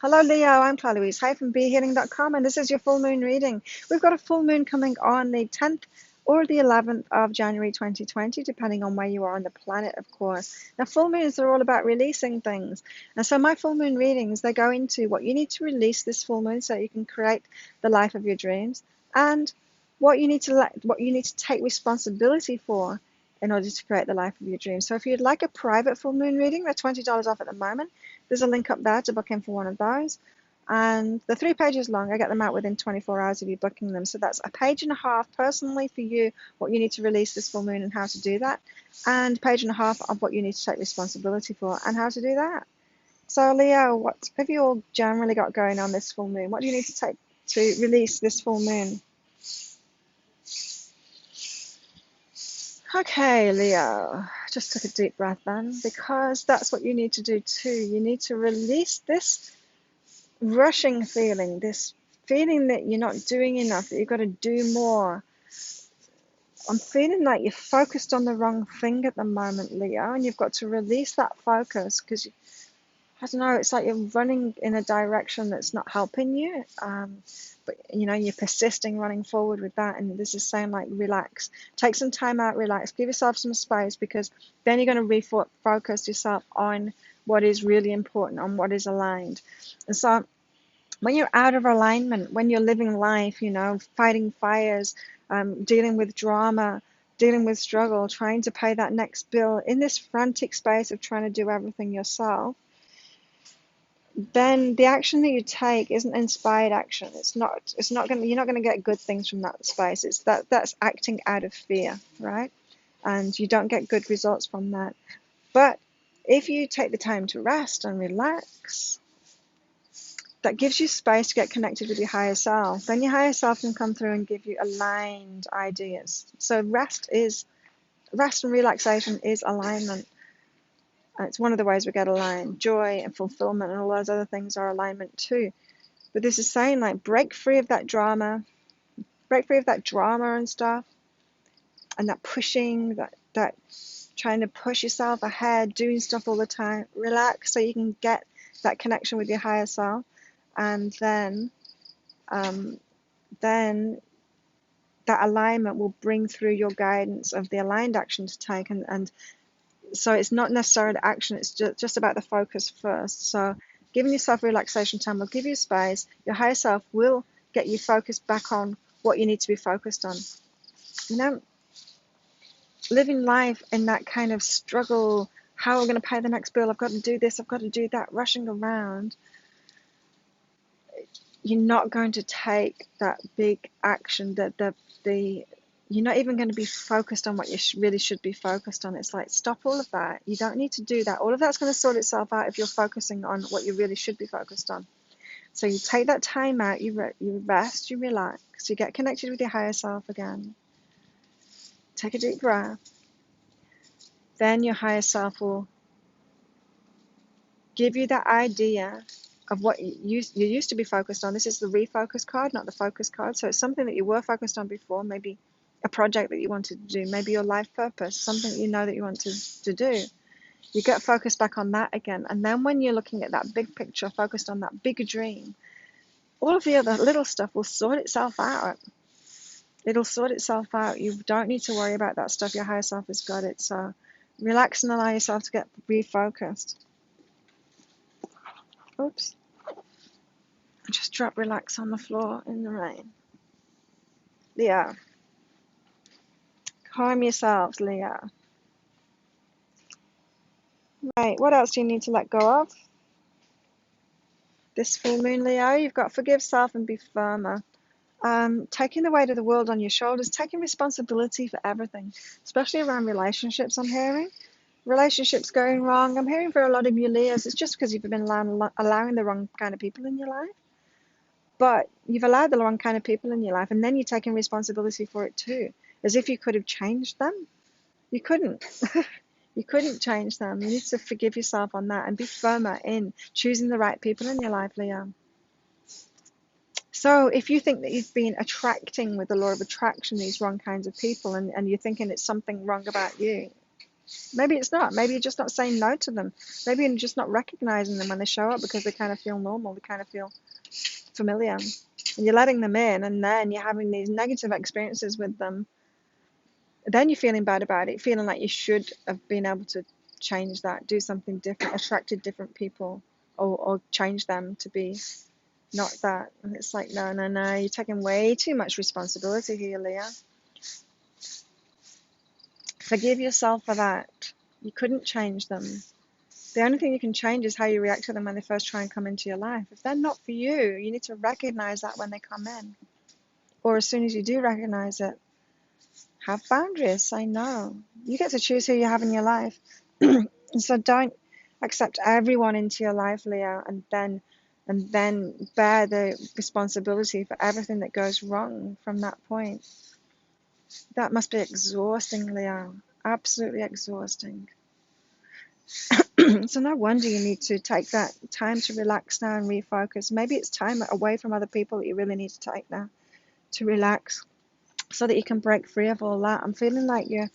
Hello, Leo. I'm Claire Louise Hay from BeHealing.com, and this is your full moon reading. We've got a full moon coming on the 10th or the 11th of January 2020, depending on where you are on the planet, of course. Now, full moons are all about releasing things. And so my full moon readings, they go into what you need to release this full moon so you can create the life of your dreams, and what you need to take responsibility for in order to create the life of your dreams. So if you'd like a private full moon reading, they're $20 off at the moment. There's a link up there to book in for one of those. And they're 3 pages long. I get them out within 24 hours of you booking them. So that's a page and a half personally for you, what you need to release this full moon and how to do that. And page and a half of what you need to take responsibility for and how to do that. So Leo, what have you all generally got going on this full moon? What do you need to take to release this full moon? Okay, Leo, just took a deep breath then, because that's what you need to do too. You need to release this rushing feeling, this feeling that you're not doing enough, that you've got to do more. I'm feeling like you're focused on the wrong thing at the moment, Leo, and you've got to release that focus because, I don't know, it's like you're running in a direction that's not helping you. But you're persisting running forward with that, and this is saying like relax, take some time out, relax, give yourself some space, because then you're going to refocus yourself on what is really important, on what is aligned. And so when you're out of alignment, when you're living life, fighting fires, dealing with drama, dealing with struggle, trying to pay that next bill, in this frantic space of trying to do everything yourself, then the action that you take isn't inspired action. You're not going to get good things from that space. That's acting out of fear, right? And you don't get good results from that. But if you take the time to rest and relax, that gives you space to get connected with your higher self. Then your higher self can come through and give you aligned ideas. So rest and relaxation is alignment. And it's one of the ways we get aligned. Joy and fulfillment and all those other things are alignment too. But this is saying like break free of that drama and stuff, and that pushing, that trying to push yourself ahead, doing stuff all the time. Relax so you can get that connection with your higher self, and then that alignment will bring through your guidance of the aligned action to take. And so it's not necessarily action, it's just about the focus first. So giving yourself relaxation time will give you space. Your higher self will get you focused back on what you need to be focused on. Living life in that kind of struggle, how am I going to pay the next bill, I've got to do this, I've got to do that, rushing around, you're not going to take that big action, you're not even going to be focused on what you really should be focused on. It's like, stop all of that. You don't need to do that. All of that's going to sort itself out if you're focusing on what you really should be focused on. So you take that time out, you rest, you relax, you get connected with your higher self again. Take a deep breath. Then your higher self will give you that idea of what you used to be focused on. This is the refocus card, not the focus card. So it's something that you were focused on before, maybe a project that you wanted to do, maybe your life purpose, something that you know that you want to do. You get focused back on that again. And then when you're looking at that big picture, focused on that bigger dream, all of the other little stuff will sort itself out. It'll sort itself out. You don't need to worry about that stuff. Your higher self has got it. So relax and allow yourself to get refocused. Oops. Just drop relax on the floor in the rain. Leo. Calm yourselves, Leo. Right, what else do you need to let go of? This full moon, Leo, you've got forgive self and be firmer. Taking the weight of the world on your shoulders, taking responsibility for everything, especially around relationships, I'm hearing. Relationships going wrong. I'm hearing for a lot of you, Leos, it's just because you've been allowing the wrong kind of people in your life. But you've allowed the wrong kind of people in your life, and then you're taking responsibility for it too, as if you could have changed them. You couldn't. You couldn't change them. You need to forgive yourself on that and be firmer in choosing the right people in your life, Leo. So if you think that you've been attracting with the law of attraction these wrong kinds of people, and you're thinking it's something wrong about you, Maybe it's not. Maybe you're just not saying no to them. Maybe you're just not recognizing them when they show up because they kind of feel normal. They kind of feel familiar. And you're letting them in, and then you're having these negative experiences with them. Then you're feeling bad about it, feeling like you should have been able to change that, do something different, attracted different people, or change them to be not that. And it's like, no, no, no, you're taking way too much responsibility here, Leah. Forgive yourself for that. You couldn't change them. The only thing you can change is how you react to them when they first try and come into your life. If they're not for you, you need to recognize that when they come in. Or as soon as you do recognize it, have boundaries. Say no. You get to choose who you have in your life. So don't accept everyone into your life, Leo, and then bear the responsibility for everything that goes wrong from that point. That must be exhausting, Leo. Absolutely exhausting. So no wonder you need to take that time to relax now and refocus. Maybe it's time away from other people that you really need to take now to relax so that you can break free of all that. I'm feeling like you're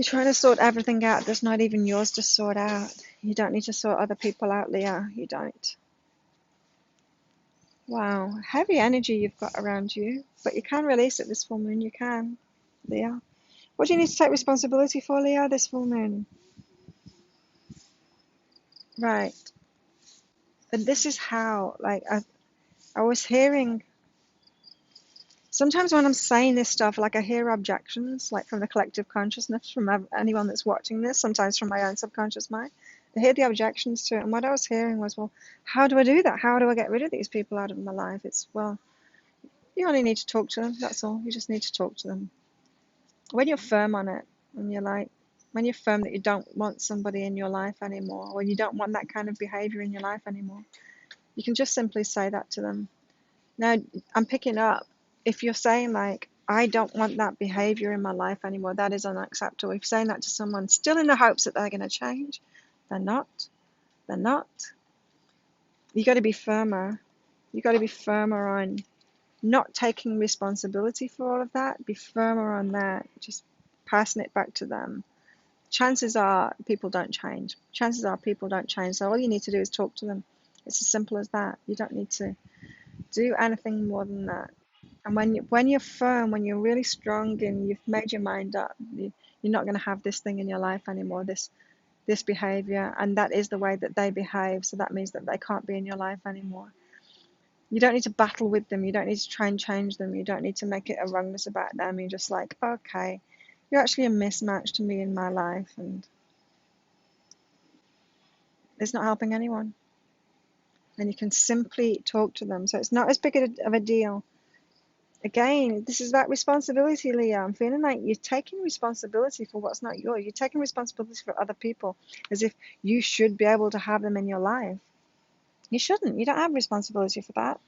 trying to sort everything out that's not even yours to sort out. You don't need to sort other people out, Leah. You don't. Wow, heavy energy you've got around you, but you can release it this full moon. You can, Leah. What do you need to take responsibility for, Leah, this full moon? Right. And this is how, like, I was hearing, sometimes when I'm saying this stuff, like I hear objections, like from the collective consciousness, from anyone that's watching this, sometimes from my own subconscious mind. I hear the objections to it. And what I was hearing was, well, how do I do that? How do I get rid of these people out of my life? It's, well, you only need to talk to them. That's all. You just need to talk to them. When you're firm on it, and you're like, when you're firm that you don't want somebody in your life anymore, or you don't want that kind of behavior in your life anymore, you can just simply say that to them. Now, I'm picking up, if you're saying like, I don't want that behavior in my life anymore, that is unacceptable. If you're saying that to someone still in the hopes that they're going to change, they're not. They're not. You got to be firmer. You got to be firmer on not taking responsibility for all of that. Be firmer on that. Just passing it back to them. Chances are people don't change. Chances are people don't change. So all you need to do is talk to them. It's as simple as that. You don't need to do anything more than that. And when you're firm, when you're really strong and you've made your mind up, you're not going to have this thing in your life anymore, this behavior, and that is the way that they behave. So that means that they can't be in your life anymore. You don't need to battle with them. You don't need to try and change them. You don't need to make it a wrongness about them. You're just like, okay, you're actually a mismatch to me in my life, and it's not helping anyone. And you can simply talk to them. So it's not as big of a deal. Again, this is about responsibility, Leah. I'm feeling like you're taking responsibility for what's not yours. You're taking responsibility for other people as if you should be able to have them in your life. You shouldn't. You don't have responsibility for that.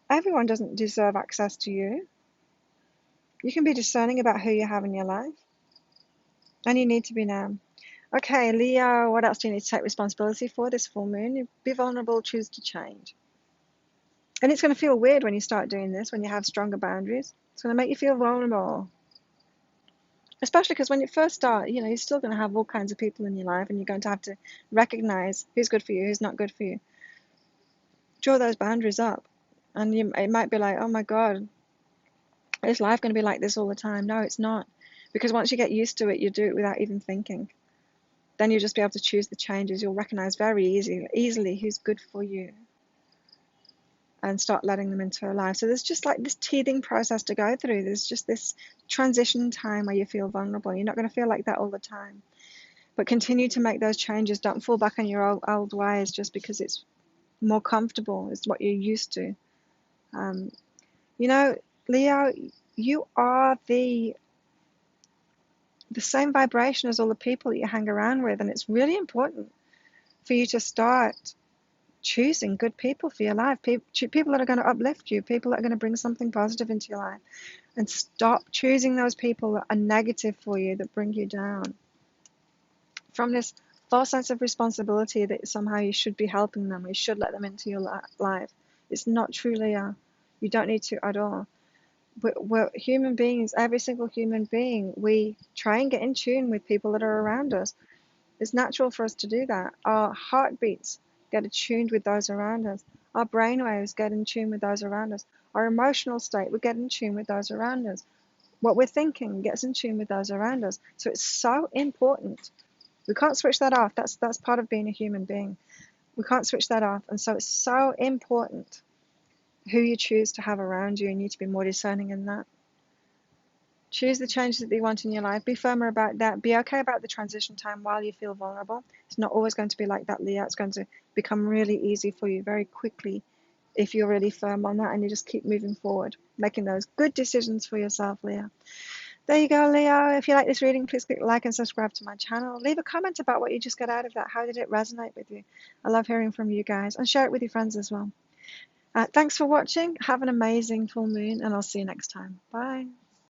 Everyone doesn't deserve access to you. You can be discerning about who you have in your life. And you need to be now. Okay, Leo, what else do you need to take responsibility for this full moon? Be vulnerable, choose to change. And it's going to feel weird when you start doing this, when you have stronger boundaries. It's going to make you feel vulnerable. Especially because when you first start, you're still going to have all kinds of people in your life, and you're going to have to recognize who's good for you, who's not good for you. Draw those boundaries up. And it might be like, oh my God, is life going to be like this all the time? No, it's not. Because once you get used to it, you do it without even thinking. Then you'll just be able to choose the changes. You'll recognize very easily who's good for you and start letting them into your life. So there's just like this teething process to go through. There's just this transition time where you feel vulnerable. You're not going to feel like that all the time. But continue to make those changes. Don't fall back on your old ways just because it's more comfortable. It's what you're used to. Leo, you are the same vibration as all the people that you hang around with, and it's really important for you to start choosing good people for your life, people that are going to uplift you, people that are going to bring something positive into your life, and stop choosing those people that are negative for you, that bring you down. From this false sense of responsibility that somehow you should be helping them, you should let them into your life. It's not true, Leo. You don't need to at all. We're human beings, every single human being. We try and get in tune with people that are around us. It's natural for us to do that. Our heartbeats get attuned with those around us. Our brainwaves get in tune with those around us. Our emotional state, we get in tune with those around us. What we're thinking gets in tune with those around us. So it's so important. We can't switch that off. That's part of being a human being. We can't switch that off. And so it's so important who you choose to have around you. You need to be more discerning in that. Choose the changes that you want in your life. Be firmer about that. Be okay about the transition time while you feel vulnerable. It's not always going to be like that, Leah. It's going to become really easy for you very quickly if you're really firm on that and you just keep moving forward, making those good decisions for yourself, Leah. There you go, Leo. If you like this reading, please click like and subscribe to my channel. Leave a comment about what you just got out of that. How did it resonate with you? I love hearing from you guys, and share it with your friends as well. Thanks for watching. Have an amazing full moon, and I'll see you next time. Bye.